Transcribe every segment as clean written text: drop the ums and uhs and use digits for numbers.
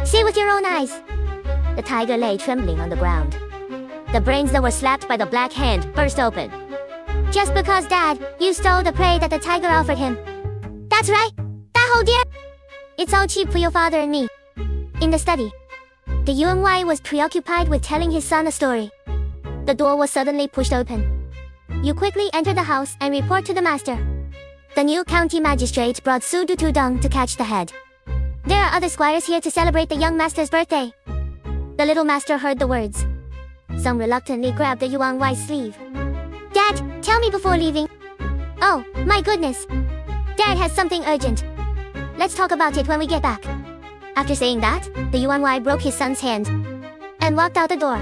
See with your own eyes. The tiger lay trembling on the ground. The brains that were slapped by the black hand burst open. Just because, Dad, you stole the prey that the tiger offered him. That's right. That whole deer. It's all cheap for your father and me. In the study, the UNY was preoccupied with telling his son a story. The door was suddenly pushed open. You quickly enter the house and report to the master. The new county magistrate brought Sudu Tudong to catch the head. There are other squires here to celebrate the young master's birthday. The little master heard the words. Some reluctantly grabbed the UNY's sleeve. Dad, tell me before leaving. Oh, my goodness. Dad has something urgent. Let's talk about it when we get back. After saying that, the UNY broke his son's hand and walked out the door.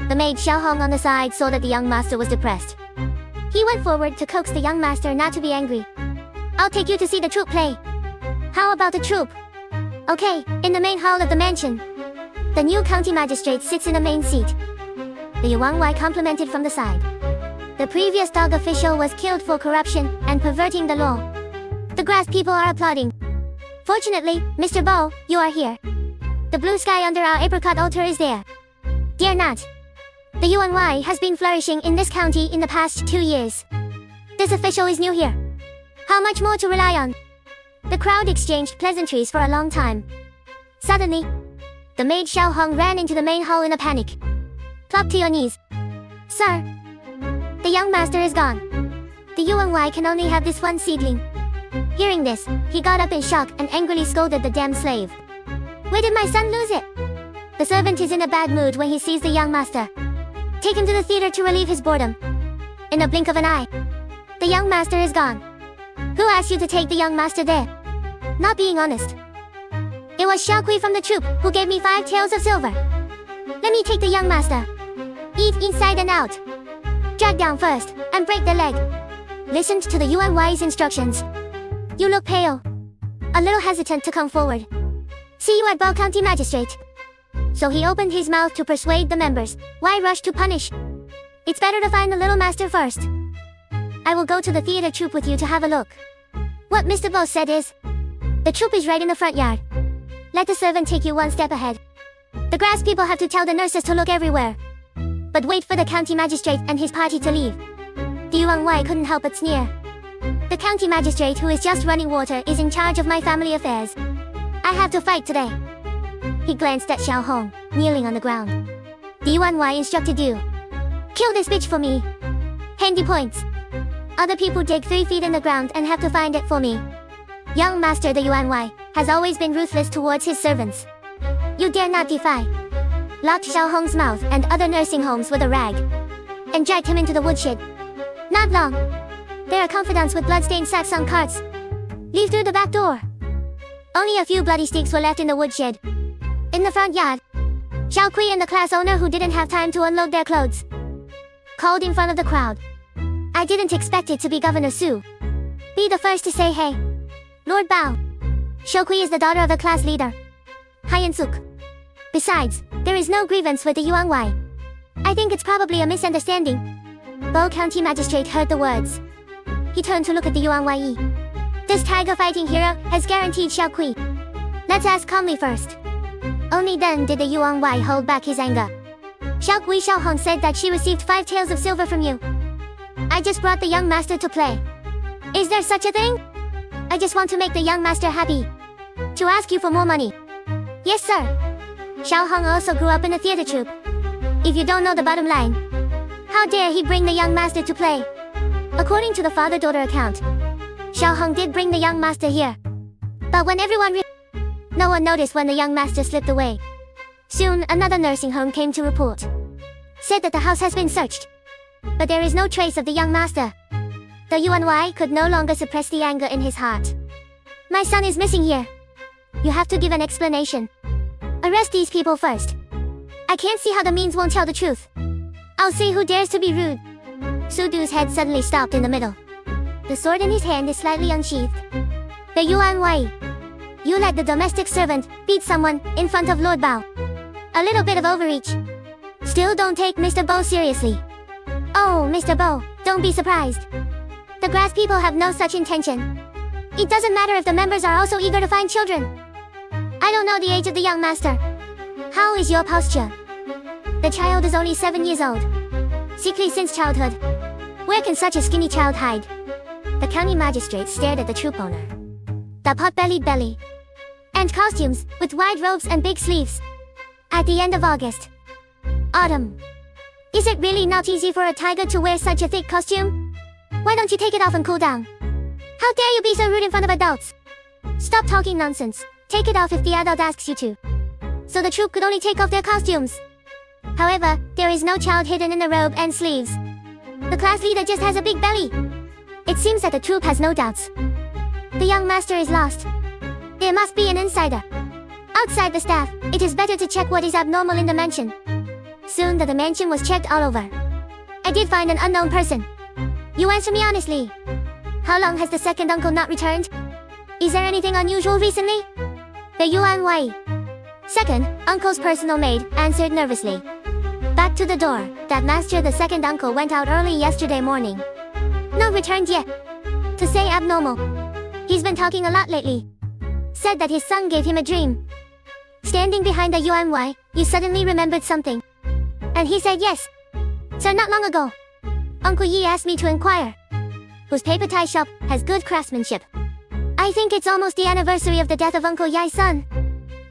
The maid Xiao Hong on the side saw that the young master was depressed. He went forward to coax the young master not to be angry. I'll take you to see the troupe play. How about the troupe? Okay, in the main hall of the mansion. The new county magistrate sits in the main seat. The UNY complimented from the side. The previous dog official was killed for corruption and perverting the law. The grass people are applauding. Fortunately, Mr. Bo, you are here. The blue sky under our apricot altar is there. Dear Nat, the UNY has been flourishing in this county in the past 2 years. This official is new here. How much more to rely on? The crowd exchanged pleasantries for a long time. Suddenly, the maid Xiao Hong ran into the main hall in a panic. Plop to your knees. Sir, the young master is gone. The UNY can only have this one seedling. Hearing this, he got up in shock and angrily scolded the damn slave. Where did my son lose it? The servant is in a bad mood when he sees the young master. Take him to the theater to relieve his boredom. In a blink of an eye, the young master is gone. Who asked you to take the young master there? Not being honest. It was Xiao Kui from the troupe who gave me 5 taels of silver. Let me take the young master. Eat inside and out. Drag down first and break the leg. Listened to the UNY's instructions. You look pale. A little hesitant to come forward. See you at Bo County Magistrate. So he opened his mouth to persuade the members. Why rush to punish? It's better to find the little master first. I will go to the theater troupe with you to have a look. What Mr. Bo said is, the troupe is right in the front yard. Let the servant take you one step ahead. The grass people have to tell the nurses to look everywhere. But wait for the county magistrate and his party to leave. The UNY couldn't help but sneer. The county magistrate who is just running water is in charge of my family affairs. I have to fight today. He glanced at Xiao Hong, kneeling on the ground. The UNY instructed you. Kill this bitch for me. Handy points. Other people dig 3 feet in the ground and have to find it for me. Young master the UNY has always been ruthless towards his servants. You dare not defy. Locked Xiao Hong's mouth and other nursing homes with a rag. And dragged him into the woodshed. Not long. There are confidants with bloodstained sacks on carts. Leave through the back door. Only a few bloody sticks were left in the woodshed. In the front yard, Xiao Kui and the class owner who didn't have time to unload their clothes called in front of the crowd. I didn't expect it to be Governor Su. Be the first to say hey. Lord Bao. Xiao Kui is the daughter of a class leader. Haiyan Suk. Besides, there is no grievance with the UNY. I think it's probably a misunderstanding. Bo County Magistrate heard the words. He turned to look at the UNYE. This tiger fighting hero has guaranteed Xiao Kui. Let's ask calmly first. Only then did the UNY hold back his anger. Xiao Kui Xiao Hong said that she received 5 taels of silver from you. I just brought the young master to play. Is there such a thing? I just want to make the young master happy. To ask you for more money. Yes, sir. Xiao Hong also grew up in a theater troupe. If you don't know the bottom line, how dare he bring the young master to play? According to the father-daughter account, Xiao Hong did bring the young master here. But when everyone no one noticed when the young master slipped away. Soon, another nursing home came to report. Said that the house has been searched. But there is no trace of the young master. The UNY could no longer suppress the anger in his heart. My son is missing here. You have to give an explanation. Arrest these people first. I can't see how the means won't tell the truth. I'll see who dares to be rude. Sudu's head suddenly stopped in the middle. The sword in his hand is slightly unsheathed. The UNY. You let the domestic servant beat someone in front of Lord Bao. A little bit of overreach. Still don't take Mr. Bo seriously. Oh, Mr. Bo, don't be surprised. The grass people have no such intention. It doesn't matter if the members are also eager to find children. I don't know the age of the young master. How is your posture? The child is only 7 years old. Sickly since childhood. Where can such a skinny child hide? The county magistrate stared at the troop owner. The pot-bellied belly. And costumes, with wide robes and big sleeves. At the end of August. Autumn. Is it really not easy for a tiger to wear such a thick costume? Why don't you take it off and cool down? How dare you be so rude in front of adults? Stop talking nonsense. Take it off if the adult asks you to. So the troop could only take off their costumes. However, there is no child hidden in the robe and sleeves. The class leader just has a big belly. It seems that the troop has no doubts. The young master is lost. There must be an insider. Outside the staff, it is better to check what is abnormal in the mansion. Soon the mansion was checked all over. I did find an unknown person. You answer me honestly. How long has the second uncle not returned? Is there anything unusual recently? The Yuan Wei. Second, uncle's personal maid, answered nervously. Back to the door, that master the second uncle went out early yesterday morning. Not returned yet. To say abnormal. He's been talking a lot lately. Said that his son gave him a dream. Standing behind the Yuan Wei, you suddenly remembered something. And he said yes. Sir, not long ago. Uncle Yi asked me to inquire. Whose paper tie shop has good craftsmanship. I think it's almost the anniversary of the death of Uncle Yai's son.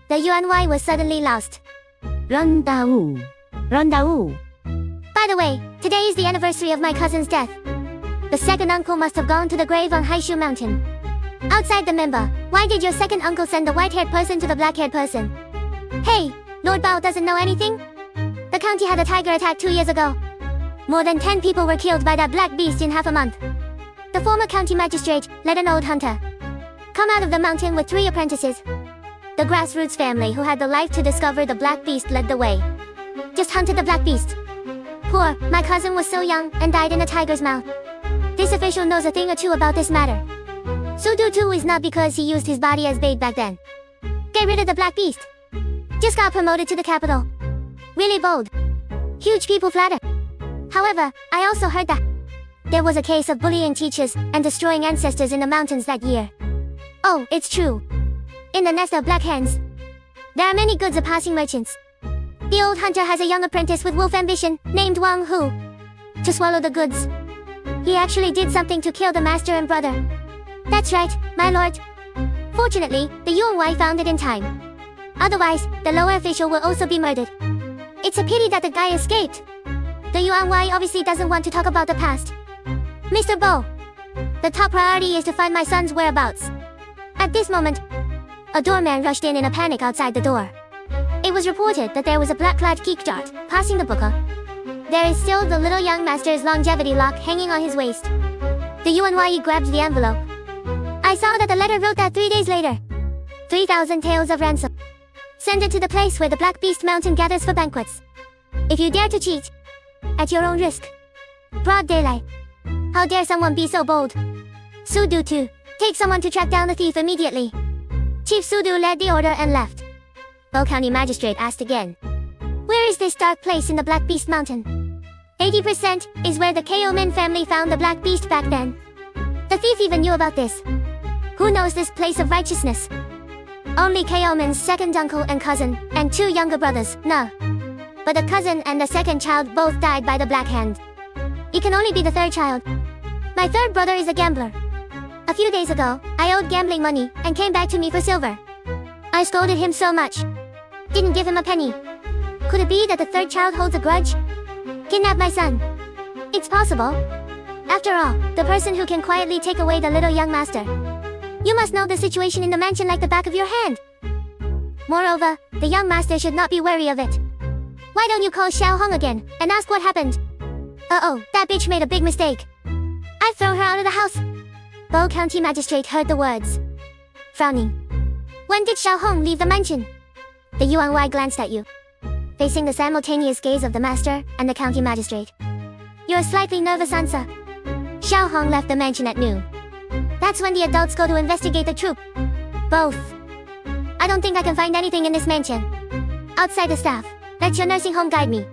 The Yuan Wei was suddenly lost. Rondawu. By the way, today is the anniversary of my cousin's death. The second uncle must have gone to the grave on Haishu Mountain. Outside the member, why did your second uncle send the white-haired person to the black-haired person? Hey, Lord Bao doesn't know anything? The county had a tiger attack 2 years ago. More than 10 people were killed by that black beast in half a month. The former county magistrate let an old hunter come out of the mountain with 3 apprentices. The grassroots family who had the life to discover the black beast led the way. Just hunted the black beast. Poor, my cousin was so young and died in a tiger's mouth. This official knows a thing or two about this matter. Sudu too is not because he used his body as bait back then. Get rid of the black beast. Just got promoted to the capital. Really bold. Huge people flatter. However, I also heard that there was a case of bullying teachers and destroying ancestors in the mountains that year. Oh, it's true. In the nest of black hens, there are many goods of passing merchants. The old hunter has a young apprentice with wolf ambition, named Wang Hu, to swallow the goods. He actually did something to kill the master and brother. That's right, my lord. Fortunately, the Yuan Wei found it in time. Otherwise, the lower official will also be murdered. It's a pity that the guy escaped. The Yuan Wei obviously doesn't want to talk about the past. Mr. Bo, the top priority is to find my son's whereabouts. At this moment, a doorman rushed in a panic outside the door. It was reported that there was a black-clad geek dart passing the booker. There is still the little young master's longevity lock hanging on his waist. The Yuan Wei grabbed the envelope. I saw that the letter wrote that 3 days later. 3,000 taels of ransom. Send it to the place where the Black Beast Mountain gathers for banquets. If you dare to cheat, at your own risk. Broad daylight. How dare someone be so bold? Sudu too. Take someone to track down the thief immediately. Chief Sudu led the order and left. Bo County Magistrate asked again. Where is this dark place in the Black Beast Mountain? 80% is where the Kaomin family found the Black Beast back then. The thief even knew about this. Who knows this place of righteousness? Only Kaomin's second uncle and cousin, and 2 younger brothers, no. But the cousin and the second child both died by the Black Hand. It can only be the 3rd child. My 3rd brother is a gambler. A few days ago, I owed gambling money and came back to me for silver. I scolded him so much. Didn't give him a penny. Could it be that the 3rd child holds a grudge? Kidnap my son. It's possible. After all, the person who can quietly take away the little young master. You must know the situation in the mansion like the back of your hand. Moreover, the young master should not be wary of it. Why don't you call Xiao Hong again and ask what happened? Uh-oh, that bitch made a big mistake. I'd throw her out of the house. Bo County Magistrate heard the words. Frowning. When did Xiao Hong leave the mansion? The Yuan Wei glanced at you, facing the simultaneous gaze of the master and the county magistrate. You're a slightly nervous answer. Xiao Hong left the mansion at noon. That's when the adults go to investigate the troop. Both. I don't think I can find anything in this mansion. Outside the staff, let your nursing home guide me.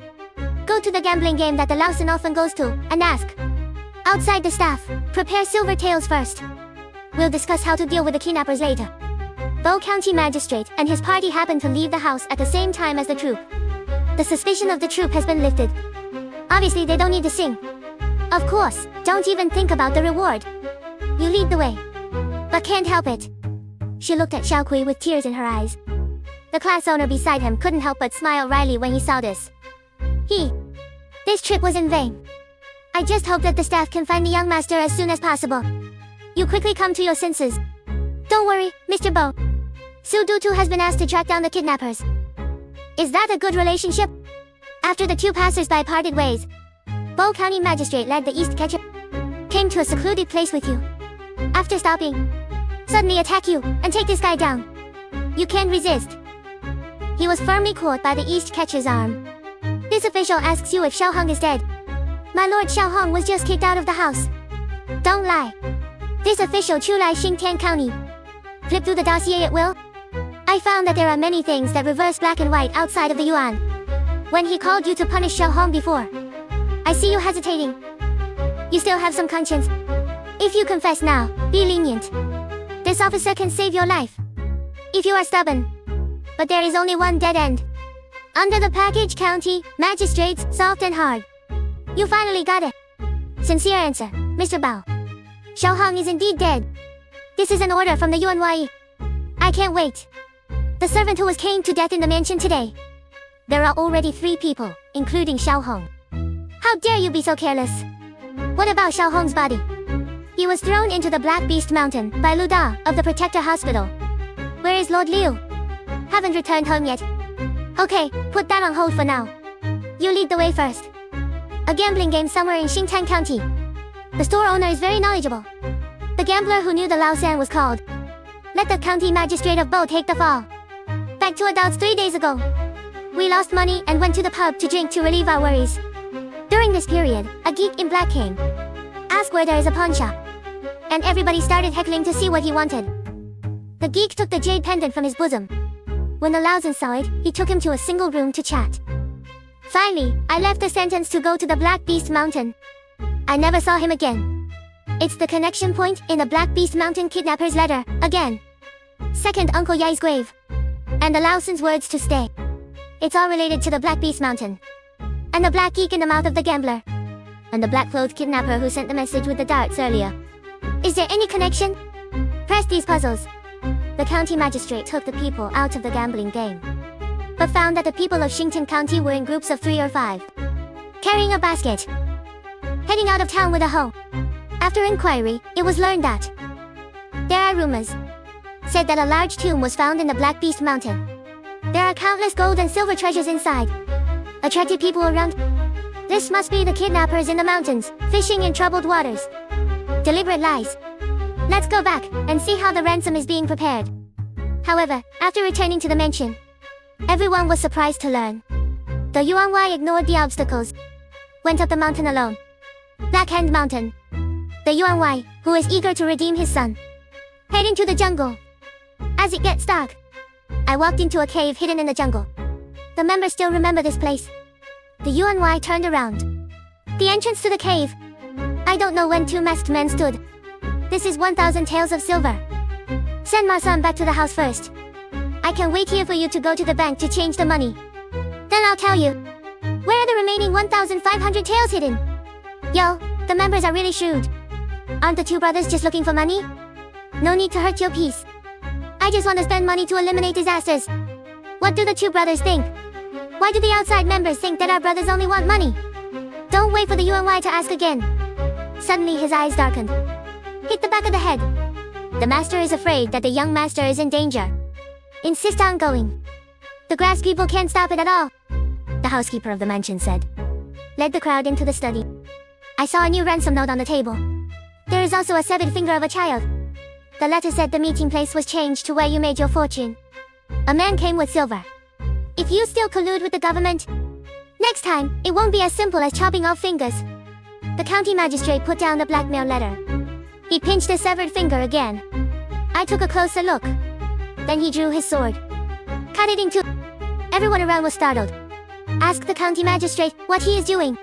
Go to the gambling game that the Lausen often goes to, and ask. Outside the staff, prepare silver tails first. We'll discuss how to deal with the kidnappers later. Bow County Magistrate and his party happened to leave the house at the same time as the troop. The suspicion of the troop has been lifted. Obviously, they don't need to sing. Of course, don't even think about the reward. You lead the way. But can't help it. She looked at Xiao Kui with tears in her eyes. The class owner beside him couldn't help but smile wryly when he saw this. This trip was in vain. I just hope that the staff can find the young master as soon as possible. You quickly come to your senses. Don't worry, Mr. Bow. Su Dutu has been asked to track down the kidnappers. Is that a good relationship? After the two passers-by parted ways, Bow County Magistrate led the East Catcher, came to a secluded place with you. After stopping, suddenly attack you and take this guy down. You can't resist. He was firmly caught by the East Catcher's arm. This official asks you if Xiao Hong is dead. My lord Xiao Hong was just kicked out of the house. Don't lie. This official Chulai Xingtian County. Flip through the dossier at will. I found that there are many things that reverse black and white outside of the Yuan. When he called you to punish Xiao Hong before, I see you hesitating. You still have some conscience. If you confess now, be lenient. This officer can save your life. If you are stubborn. But there is only one dead end. Under the package County, Magistrates, soft and hard. You finally got it. Sincere answer, Mr. Bao. Xiao Hong is indeed dead. This is an order from the UNYE. I can't wait. The servant who was caned to death in the mansion today. There are already 3 people, including Xiao Hong. How dare you be so careless? What about Xiao Hong's body? He was thrown into the Black Beast Mountain by Lu Da of the Protector Hospital. Where is Lord Liu? Haven't returned home yet. Okay, put that on hold for now. You lead the way first. A gambling game somewhere in Xingtan County. The store owner is very knowledgeable. The gambler who knew the Lao San was called. Let the county magistrate of Bo take the fall. Back to adults 3 days ago. We lost money and went to the pub to drink to relieve our worries. During this period, a geek in black came. Asked where there is a pawn shop. And everybody started heckling to see what he wanted. The geek took the jade pendant from his bosom. When the Laosan saw it, he took him to a single room to chat. Finally, I left the sentence to go to the Black Beast Mountain. I never saw him again. It's the connection point in the Black Beast Mountain kidnapper's letter, again. Second Uncle Yai's grave. And the Laosan's words to stay. It's all related to the Black Beast Mountain. And the black geek in the mouth of the gambler. And the black-clothed kidnapper who sent the message with the darts earlier. Is there any connection? Press these puzzles. The county magistrate took the people out of the gambling game. But found that the people of Xingtan County were in groups of 3 or 5. Carrying a basket. Heading out of town with a hoe. After inquiry, it was learned that there are rumors. Said that a large tomb was found in the Black Beast Mountain. There are countless gold and silver treasures inside. Attracted people around. This must be the kidnappers in the mountains, fishing in troubled waters. Deliberate lies. Let's go back and see how the ransom is being prepared. However, after returning to the mansion, everyone was surprised to learn. The Yuanwai ignored the obstacles. Went up the mountain alone. Black Hand Mountain. The Yuanwai, who is eager to redeem his son. Head into the jungle. As it gets dark, I walked into a cave hidden in the jungle. The members still remember this place. The Yuanwai turned around. The entrance to the cave. I don't know when 2 masked men stood. This is 1,000 taels of silver. Send Ma-san back to the house first. I can wait here for you to go to the bank to change the money. Then I'll tell you. Where are the remaining 1,500 taels hidden? Yo, the members are really shrewd. Aren't the 2 brothers just looking for money? No need to hurt your peace. I just want to spend money to eliminate disasters. What do the 2 brothers think? Why do the outside members think that our brothers only want money? Don't wait for the UNY to ask again. Suddenly his eyes darkened. Hit the back of the head. The master is afraid that the young master is in danger. Insist on going. The grass people can't stop it at all. The housekeeper of the mansion said. Led the crowd into the study. I saw a new ransom note on the table. There is also a severed finger of a child. The letter said the meeting place was changed to where you made your fortune. A man came with silver. If you still collude with the government, next time, it won't be as simple as chopping off fingers. The county magistrate put down the blackmail letter. He pinched the severed finger again. I took a closer look. Then he drew his sword. Cut it in two. Everyone around was startled. Ask the county magistrate what he is doing.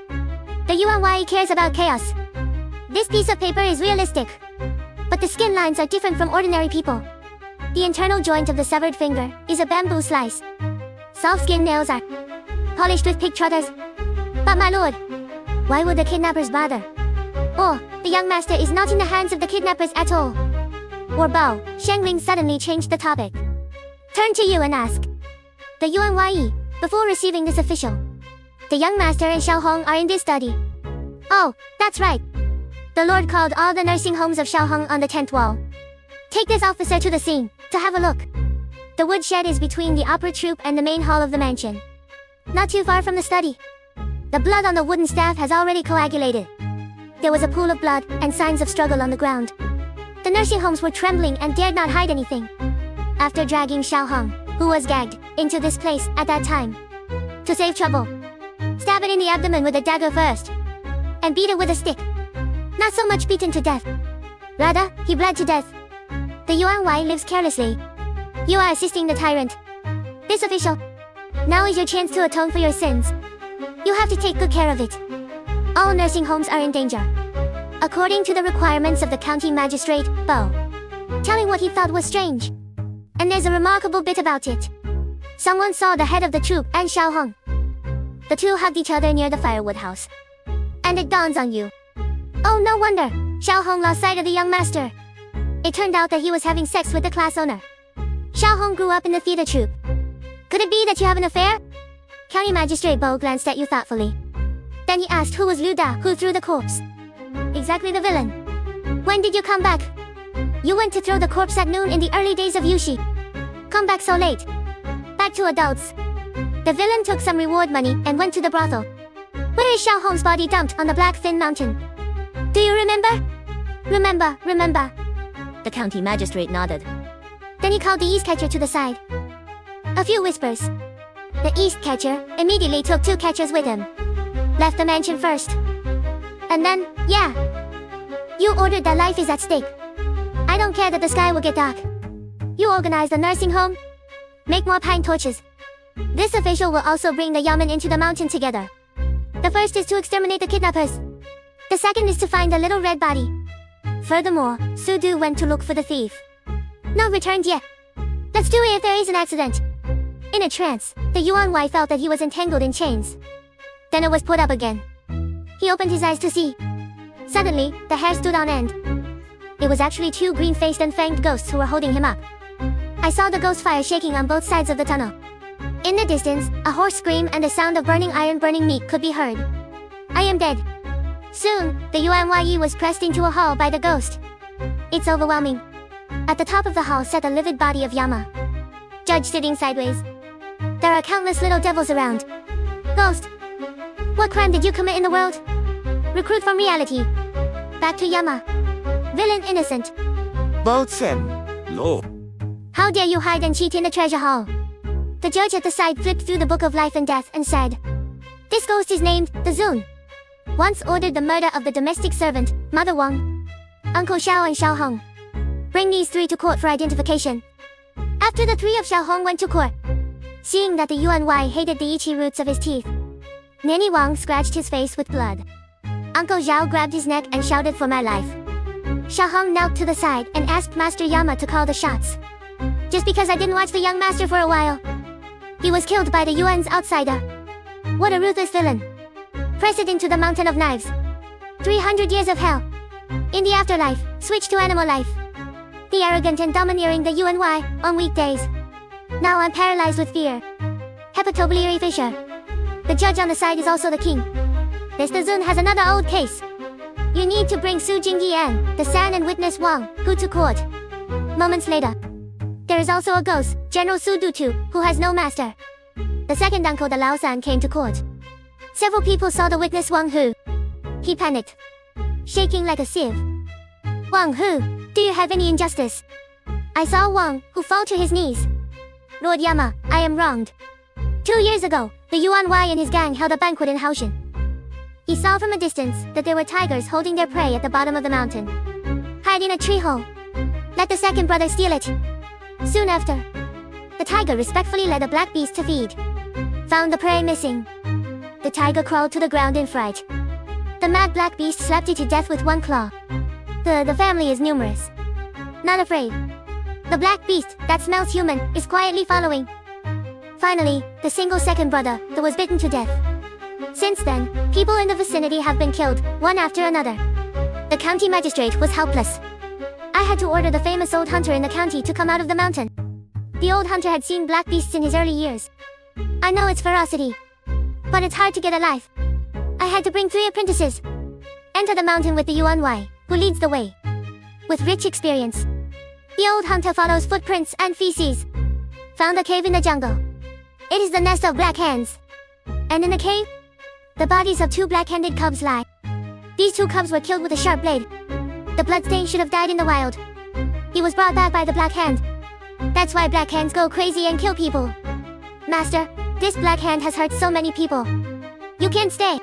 The UNYE cares about chaos. This piece of paper is realistic. But the skin lines are different from ordinary people. The internal joint of the severed finger is a bamboo slice. Soft skin nails are polished with pig trotters. But my lord, why would the kidnappers bother? Oh, the young master is not in the hands of the kidnappers at all. Or Bao, Shangling suddenly changed the topic. Turn to you and ask. The Yuan Yi, before receiving this official. The young master and Xiaohong are in this study. Oh, that's right. The lord called all the nursing homes of Xiaohong on the 10th wall. Take this officer to the scene, to have a look. The woodshed is between the upper troop and the main hall of the mansion. Not too far from the study. The blood on the wooden staff has already coagulated. There was a pool of blood and signs of struggle on the ground. The nursing homes were trembling and dared not hide anything. After dragging Xiaohong, who was gagged, into this place at that time, to save trouble, stab it in the abdomen with a dagger first, and beat it with a stick. Not so much beaten to death. Rather, he bled to death. The Yuan Wai lives carelessly. You are assisting the tyrant. This official. Now is your chance to atone for your sins. You have to take good care of it. All nursing homes are in danger. According to the requirements of the county magistrate, Bo. Telling what he thought was strange. And there's a remarkable bit about it. Someone saw the head of the troop and Xiaohong. The two hugged each other near the firewood house. And it dawns on you. Oh, no wonder Xiaohong lost sight of the young master. It turned out that he was having sex with the class owner. Xiaohong grew up in the theater troupe. Could it be that you have an affair? County Magistrate Bo glanced at you thoughtfully. Then he asked who was Liu Da, who threw the corpse. Exactly the villain. When did you come back? You went to throw the corpse at noon in the early days of Yushi. Come back so late. Back to adults. The villain took some reward money and went to the brothel. Where is Xiaohong's body dumped on the Black Fin Mountain? Do you remember? Remember. The county magistrate nodded. Then he called the East Catcher to the side. A few whispers. The East Catcher immediately took 2 catchers with him. Left the mansion first. And then, yeah. You ordered that life is at stake. I don't care that the sky will get dark. You organize the nursing home. Make more pine torches. This official will also bring the yamen into the mountain together. The first is to exterminate the kidnappers. The second is to find the little red body. Furthermore, Su Du went to look for the thief. Not returned yet. Let's do it if there is an accident. In a trance, the Yuan Wai felt that he was entangled in chains. Then it was put up again. He opened his eyes to see. Suddenly, the hair stood on end. It was actually 2 green-faced and fanged ghosts who were holding him up. I saw the ghost fire shaking on both sides of the tunnel. In the distance, a hoarse scream and the sound of burning iron burning meat could be heard. I am dead. Soon, the Yuan Yi was pressed into a hall by the ghost. It's overwhelming. At the top of the hall sat the livid body of Yama. Judge sitting sideways. There are countless little devils around. Ghost. What crime did you commit in the world? Recruit from reality. Back to Yama. Villain innocent. Both him. Law. How dare you hide and cheat in the treasure hall? The judge at the side flipped through the book of life and death and said, this ghost is named the Zun. Once ordered the murder of the domestic servant, Mother Wang, Uncle Xiao and Xiaohong. Bring these 3 to court for identification. After the 3 of Xiaohong went to court, seeing that the Yuan Wai hated the itchy roots of his teeth, Nanny Wang scratched his face with blood. Uncle Zhao grabbed his neck and shouted for my life. Xiaohong knelt to the side and asked Master Yama to call the shots. Just because I didn't watch the young master for a while. He was killed by the Yuan's outsider. What a ruthless villain. Precedent to the Mountain of Knives. 300 years of hell. In the afterlife, switch to animal life. The arrogant and domineering the Yuan Wai on weekdays. Now I'm paralyzed with fear. Hepatobiliary fissure. The judge on the side is also the king. Mr. Zun has another old case. You need to bring Su Jingyian, the San and witness Wang, Hu to court. Moments later. There is also a ghost, General Su Dutu, who has no master. The second uncle, the Lao San, came to court. Several people saw the witness Wang Hu. He panicked, shaking like a sieve. Wang Hu, do you have any injustice? I saw Wang, who fall to his knees. Lord Yama, I am wronged. 2 years ago, the Yuan Wai and his gang held a banquet in Haoshan. He saw from a distance that there were tigers holding their prey at the bottom of the mountain. Hide in a tree hole. Let the second brother steal it. Soon after, the tiger respectfully led a black beast to feed. Found the prey missing. The tiger crawled to the ground in fright. The mad black beast slapped it to death with one claw. The family is numerous. Not afraid. The black beast, that smells human, is quietly following. Finally, the single second brother, that was bitten to death. Since then, people in the vicinity have been killed, one after another. The county magistrate was helpless. I had to order the famous old hunter in the county to come out of the mountain. The old hunter had seen black beasts in his early years. I know its ferocity, but it's hard to get a life. I had to bring 3 apprentices. Enter the mountain with the Yuan, who leads the way. With rich experience, the old hunter follows footprints and feces. Found a cave in the jungle. It is the nest of black hens. And in the cave, the bodies of 2 black-handed cubs lie. These 2 cubs were killed with a sharp blade. The bloodstain should have died in the wild. He was brought back by the black hand. That's why black hens go crazy and kill people. Master, this black hand has hurt so many people. You can't stay.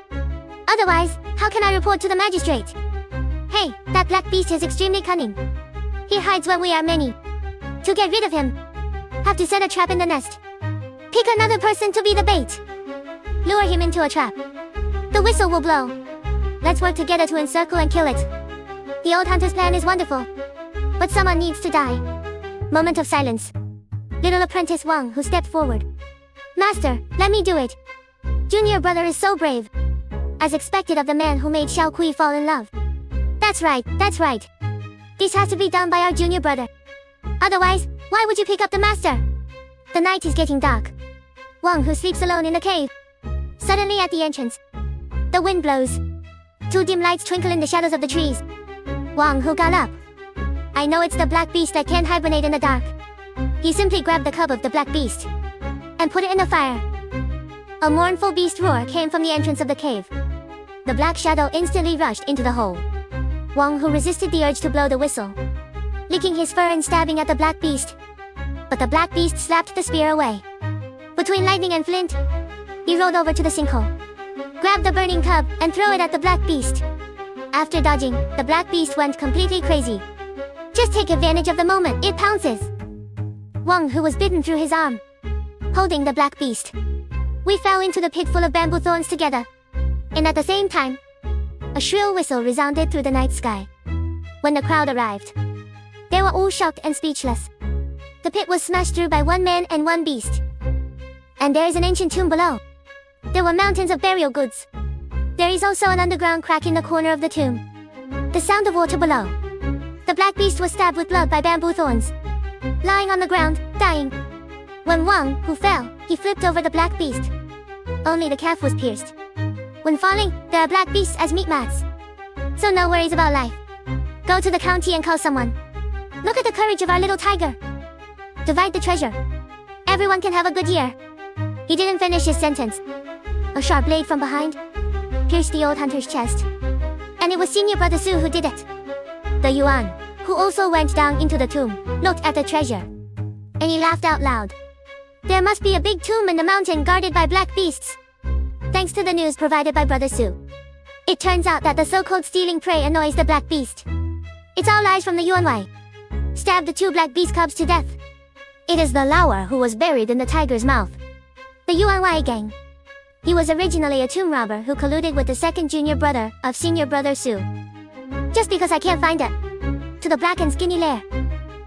Otherwise, how can I report to the magistrate? Hey, that black beast is extremely cunning. He hides when we are many. To get rid of him, have to set a trap in the nest. Pick another person to be the bait. Lure him into a trap. The whistle will blow. Let's work together to encircle and kill it. The old hunter's plan is wonderful, but someone needs to die. Moment of silence. Little apprentice Wang, who stepped forward. Master, let me do it. Junior brother is so brave. As expected of the man who made Xiao Kui fall in love. That's right, that's right. This has to be done by our junior brother. Otherwise, why would you pick up the master? The night is getting dark. Wang, who sleeps alone in the cave. Suddenly at the entrance, the wind blows. 2 dim lights twinkle in the shadows of the trees. Wang, who got up. I know it's the black beast that can't hibernate in the dark. He simply grabbed the cub of the black beast and put it in the fire. A mournful beast roar came from the entrance of the cave. The black shadow instantly rushed into the hole. Wang, who resisted the urge to blow the whistle, licking his fur and stabbing at the black beast. But the black beast slapped the spear away. Between lightning and flint, he rolled over to the sinkhole, grabbed the burning cub, and threw it at the black beast. After dodging, the black beast went completely crazy. Just take advantage of the moment it pounces. Wang, who was bitten through his arm, holding the black beast. We fell into the pit full of bamboo thorns together. And at the same time, a shrill whistle resounded through the night sky. When the crowd arrived, they were all shocked and speechless. The pit was smashed through by 1 man and 1 beast. And there is an ancient tomb below. There were mountains of burial goods. There is also an underground crack in the corner of the tomb. The sound of water below. The black beast was stabbed with blood by bamboo thorns, lying on the ground, dying. When Wang, who fell, he flipped over the black beast. Only the calf was pierced. When falling, there are black beasts as meat mats. So no worries about life. Go to the county and call someone. Look at the courage of our little tiger. Divide the treasure. Everyone can have a good year. He didn't finish his sentence. A sharp blade from behind pierced the old hunter's chest. And it was senior brother Su who did it. The Yuan, who also went down into the tomb, looked at the treasure. And he laughed out loud. There must be a big tomb in the mountain guarded by black beasts. Thanks to the news provided by Brother Su. It turns out that the so-called stealing prey annoys the black beast. It's all lies from the Yuan. Stabbed the 2 black beast cubs to death. It is the Lauer who was buried in the tiger's mouth. The Yuan gang. He was originally a tomb robber who colluded with the second junior brother of senior brother Su. Just because I can't find it to the black and skinny lair,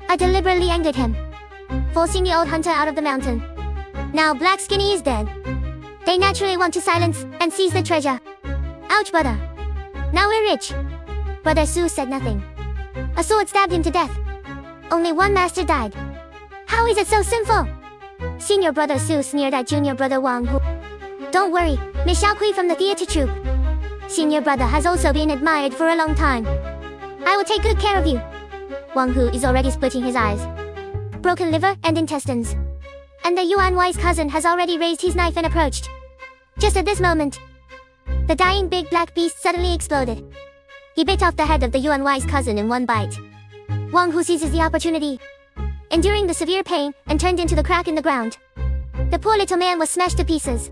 I deliberately angered him, forcing the old hunter out of the mountain. Now Black Skinny is dead. They naturally want to silence and seize the treasure. Ouch, brother. Now we're rich. Brother Su said nothing. A sword stabbed him to death. Only 1 master died. How is it so sinful? Senior brother Su sneered at junior brother Wang, who... Don't worry, Miss Xiaokui from the theater troupe. Senior brother has also been admired for a long time. I will take good care of you. Wang Hu is already splitting his eyes. Broken liver and intestines. And the Yuan Wai's cousin has already raised his knife and approached. Just at this moment, the dying big black beast suddenly exploded. He bit off the head of the Yuan Wai's cousin in 1 bite. Wang Hu seizes the opportunity, enduring the severe pain, and turned into the crack in the ground. The poor little man was smashed to pieces.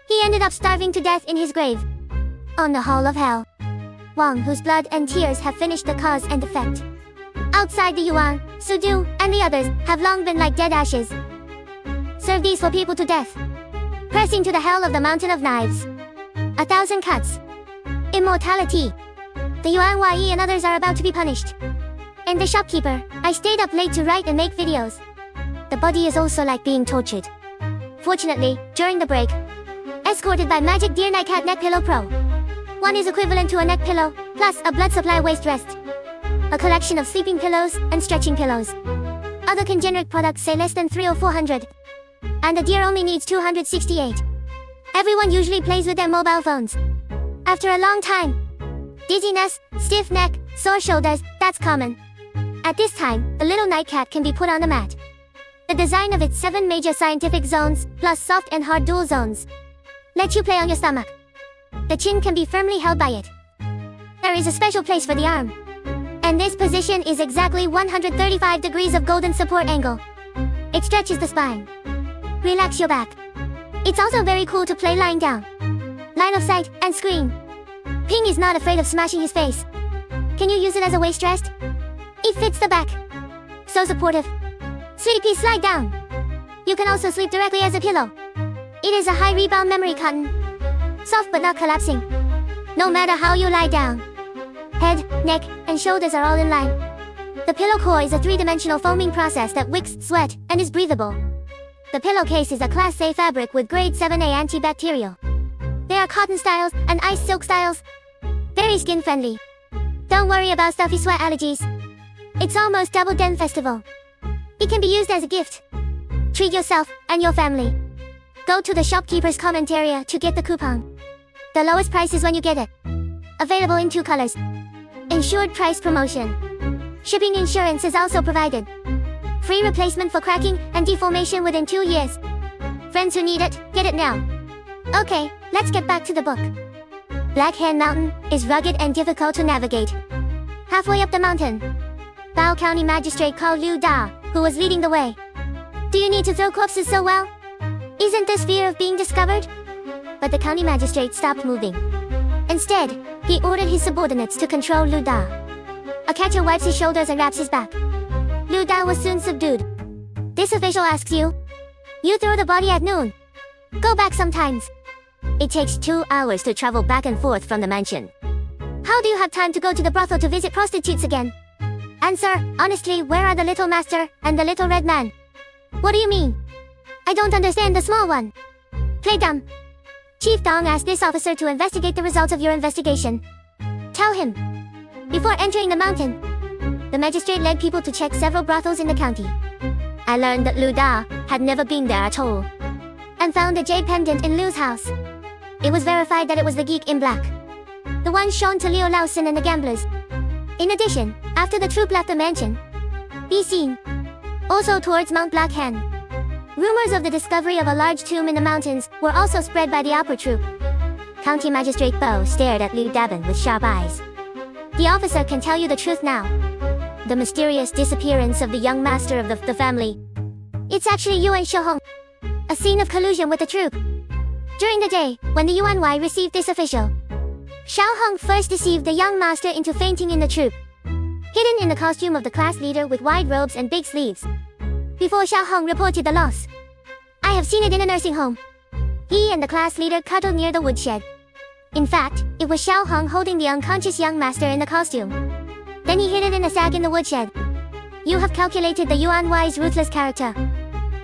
He ended up starving to death in his grave, on the Hall of Hell. Wang, whose blood and tears have finished the cause and effect. Outside the Yuan, Su Du, and the others have long been like dead ashes. Serve these for people to death. Pressing to the hell of the Mountain of Knives. 1,000 cuts. Immortality. The Yuan Yi and others are about to be punished. and the shopkeeper, I stayed up late to write and make videos. The body is also like being tortured. Fortunately, during the break, escorted by Magic Deer Nightcat Neck Pillow Pro. One is equivalent to a neck pillow, plus a blood supply waist rest. A collection of sleeping pillows and stretching pillows. Other generic products say less than 300 or 400. And the Deer only needs 268. Everyone usually plays with their mobile phones. After a long time, dizziness, stiff neck, sore shoulders, that's common. At this time, the little nightcat can be put on the mat. The design of its 7 major scientific zones, plus soft and hard dual zones, let you play on your stomach. The chin can be firmly held by it. There is a special place for the arm. And this position is exactly 135 degrees of golden support angle. It stretches the spine. Relax your back. It's also very cool to play lying down. Line of sight and screen. Ping is not afraid of smashing his face. Can you use it as a waist rest? It fits the back. So supportive. Sleepy slide down. You can also sleep directly as a pillow. It is a high rebound memory cotton. Soft but not collapsing. No matter how you lie down. Head, neck, and shoulders are all in line. The pillow core is a 3-dimensional foaming process that wicks sweat and is breathable. The pillowcase is a Class A fabric with grade 7A antibacterial. There are cotton styles and ice silk styles. Very skin friendly. Don't worry about stuffy sweat allergies. It's almost Double Den Festival. It can be used as a gift. Treat yourself and your family. Go to the shopkeeper's comment area to get the coupon. The lowest price is when you get it. Available in 2 colors. Insured price promotion. Shipping insurance is also provided. Free replacement for cracking and deformation within 2 years. Friends who need it, get it now. Okay, let's get back to the book. Black Hand Mountain is rugged and difficult to navigate. Halfway up the mountain, Bao County Magistrate called Liu Da, who was leading the way. Do you need to throw corpses so well? Isn't this fear of being discovered? But the county magistrate stopped moving. Instead, he ordered his subordinates to control Liu Da. A catcher wipes his shoulders and wraps his back. Liu Da was soon subdued. This official asks you. You throw the body at noon. Go back sometimes. It takes 2 hours to travel back and forth from the mansion. How do you have time to go to the brothel to visit prostitutes again? Answer, honestly, where are the little master and the little red man? What do you mean? I don't understand the small one. Play dumb. Chief Dong asked this officer to investigate the results of your investigation. Tell him. Before entering the mountain, the magistrate led people to check several brothels in the county. I learned that Liu Da had never been there at all. And found a jade pendant in Liu's house. It was verified that it was the geek in black. The one shown to Liu Laosin and the gamblers. In addition, after the troop left the mansion, be seen. Also towards Mount Black Hand. Rumors of the discovery of a large tomb in the mountains were also spread by the opera troupe. County Magistrate Bo stared at Liu Dabin with sharp eyes. The officer can tell you the truth now. The mysterious disappearance of the young master of the family. It's actually Yuan Xiaohong. A scene of collusion with the troupe. During the day, when the UNY received this official, Xiaohong first deceived the young master into fainting in the troupe, hidden in the costume of the class leader with wide robes and big sleeves. Before Xiaohong reported the loss, I have seen it in a nursing home. He and the class leader cuddled near the woodshed. In fact, it was Xiaohong holding the unconscious young master in the costume. Then he hid it in a sack in the woodshed. You have calculated the UNY's ruthless character.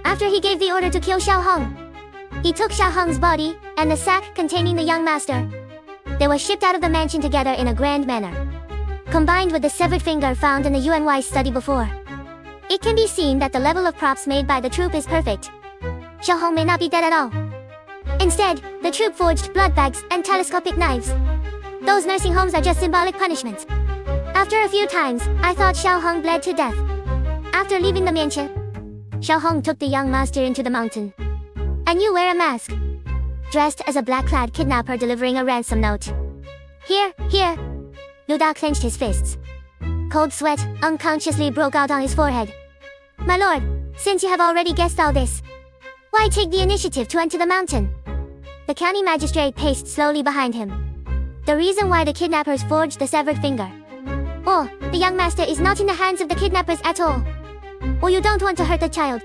After he gave the order to kill Xiaohong, he took Xiaohong's body and the sack containing the young master. They were shipped out of the mansion together in a grand manner. Combined with the severed finger found in the UNY's study before, it can be seen that the level of props made by the troupe is perfect. Xiaohong may not be dead at all. Instead, the troupe forged blood bags and telescopic knives. Those nursing homes are just symbolic punishments. After a few times, I thought Xiaohong bled to death. After leaving the mansion, Xiaohong took the young master into the mountain. And you wear a mask. Dressed as a black-clad kidnapper delivering a ransom note. Here. Liu Da clenched his fists. Cold sweat unconsciously broke out on his forehead. My lord, since you have already guessed all this, why take the initiative to enter the mountain? The county magistrate paced slowly behind him. The reason why the kidnappers forged the severed finger. Or, the young master is not in the hands of the kidnappers at all. Or you don't want to hurt the child.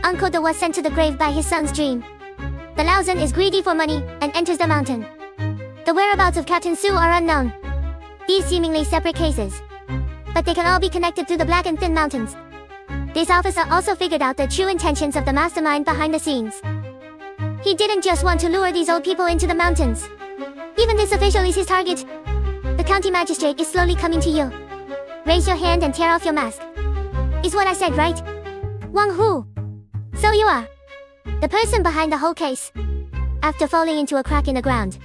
Uncle De was sent to the grave by his son's dream. The Laozan is greedy for money and enters the mountain. The whereabouts of Captain Su are unknown. These seemingly separate cases. but they can all be connected through the Black and Thin Mountains. This officer also figured out the true intentions of the mastermind behind the scenes. He didn't just want to lure these old people into the mountains. Even this official is his target. The county magistrate is slowly coming to you. Raise your hand and tear off your mask. Is what I said, right? Wang Hu. So you are the person behind the whole case. After falling into a crack in the ground,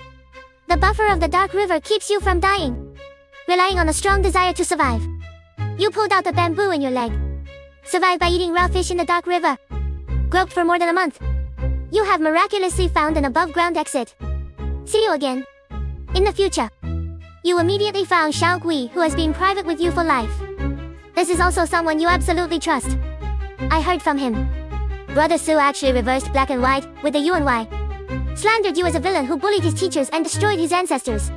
the buffer of the dark river keeps you from dying. Relying on a strong desire to survive, you pulled out the bamboo in your leg. Survived by eating raw fish in the dark river. Groped for more than a month. You have miraculously found an above-ground exit. See you again. In the future. You immediately found Xiao Gui, who has been private with you for life. This is also someone you absolutely trust. I heard from him. Brother Su actually reversed black and white with the UNY. Slandered you as a villain who bullied his teachers and destroyed his ancestors.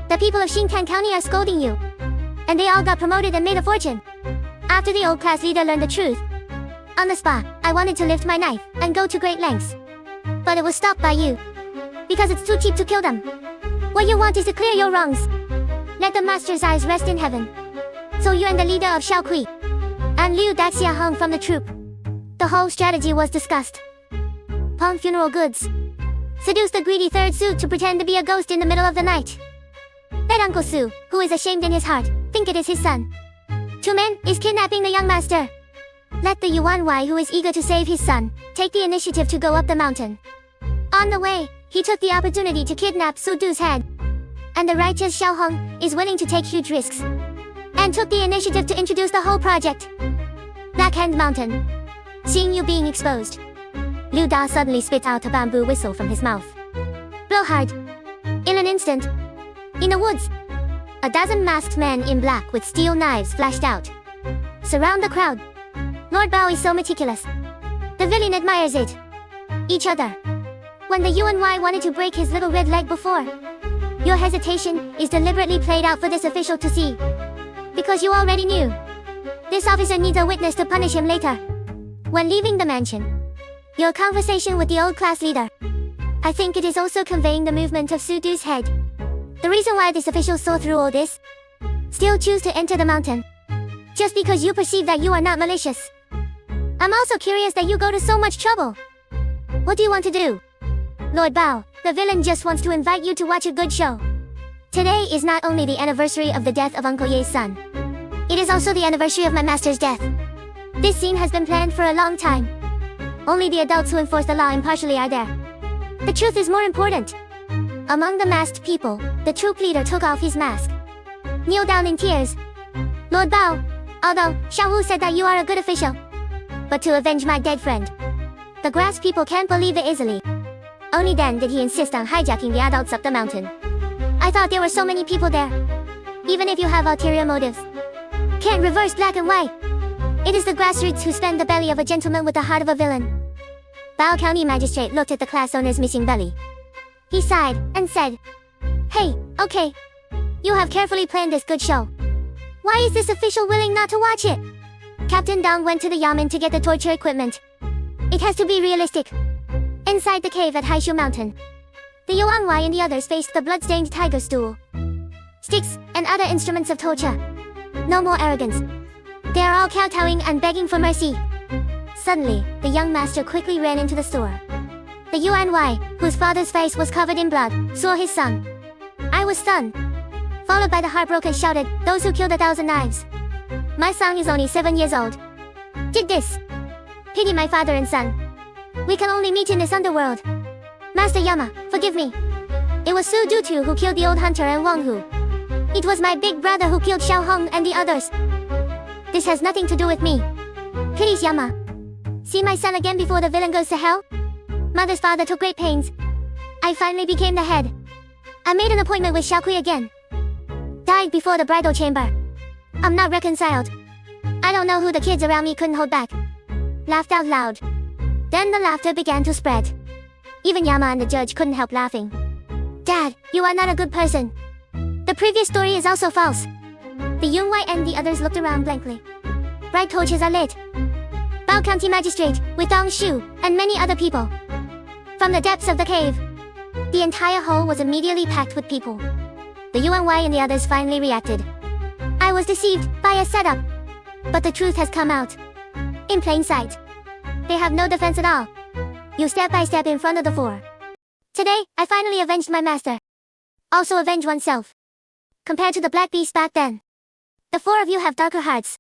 The people of Xintan County are scolding you. And they all got promoted and made a fortune. After the old class leader learned the truth, on the spot, I wanted to lift my knife and go to great lengths. But it was stopped by you. Because it's too cheap to kill them. What you want is to clear your wrongs. Let the master's eyes rest in heaven. So you and the leader of Xiao Kui and Liu Daxia hung from the troop. The whole strategy was discussed. Pawn funeral goods. Seduce the greedy third Su to pretend to be a ghost in the middle of the night. Let Uncle Su, who is ashamed in his heart, think it is his son. Two men is kidnapping the young master. Let the Yuan Wai, who is eager to save his son, take the initiative to go up the mountain. On the way, he took the opportunity to kidnap Su Du's head. And the righteous Xiao Hong is willing to take huge risks. And took the initiative to introduce the whole project. Black Hand Mountain. Seeing you being exposed, Liu Da suddenly spit out a bamboo whistle from his mouth. Blow hard. In an instant. In the woods. A dozen masked men in black with steel knives flashed out. Surround the crowd. Lord Bao is so meticulous. The villain admires it. Each other. When the UNY wanted to break his little red leg before. Your hesitation is deliberately played out for this official to see. Because you already knew. This officer needs a witness to punish him later. When leaving the mansion. Your conversation with the old class leader. I think it is also conveying the movement of Su Du's head. The reason why this official saw through all this. Still choose to enter the mountain. Just because you perceive that you are not malicious. I'm also curious that you go to so much trouble. What do you want to do? Lord Bao, the villain just wants to invite you to watch a good show. Today is not only the anniversary of the death of Uncle Ye's son. It is also the anniversary of my master's death. This scene has been planned for a long time. Only the adults who enforce the law impartially are there. The truth is more important. Among the masked people, the troop leader took off his mask. Kneel down in tears. Lord Bao, although Xiao Wu said that you are a good official. But to avenge my dead friend. The grass people can't believe it easily. Only then did he insist on hijacking the adults up the mountain. I thought there were so many people there. Even if you have ulterior motives. Can't reverse black and white. It is the grassroots who spend the belly of a gentleman with the heart of a villain. Bao County Magistrate looked at the class owner's missing belly. He sighed and said, Hey, okay. You have carefully planned this good show. Why is this official willing not to watch it? Captain Dong went to the Yamen to get the torture equipment. It has to be realistic. Inside the cave at Haishu Mountain. The Yuan Wai and the others faced the blood-stained tiger stool. Sticks and other instruments of torture. No more arrogance. They are all kowtowing and begging for mercy. Suddenly, the young master quickly ran into the store. The Yuan Wai, whose father's face was covered in blood, saw his son. I was stunned. Followed by the heartbroken shouted, Those who killed 1,000 knives. My son is only 7 years old. Did this. Pity my father and son. We can only meet in this underworld. Master Yama, forgive me. It was Su Dutu who killed the old hunter and Wang Hu. It was my big brother who killed Xiao Hong and the others. This has nothing to do with me. Please, Yama. See my son again before the villain goes to hell? Mother's father took great pains. I finally became the head. I made an appointment with Xiao Kui again. Died before the bridal chamber. I'm not reconciled. I don't know who the kids around me couldn't hold back. Laughed out loud. Then the laughter began to spread. Even Yama and the judge couldn't help laughing. Dad, you are not a good person. The previous story is also false. The Yunwei and the others looked around blankly. Bright torches are lit. Bao County Magistrate, with Dong Shu, and many other people. From the depths of the cave, the entire hall was immediately packed with people. The Yunwei and the others finally reacted. I was deceived by a setup. But the truth has come out. In plain sight. They have no defense at all. You step by step in front of the four. Today, I finally avenged my master. Also avenge oneself. Compared to the Black Beast back then. The four of you have darker hearts.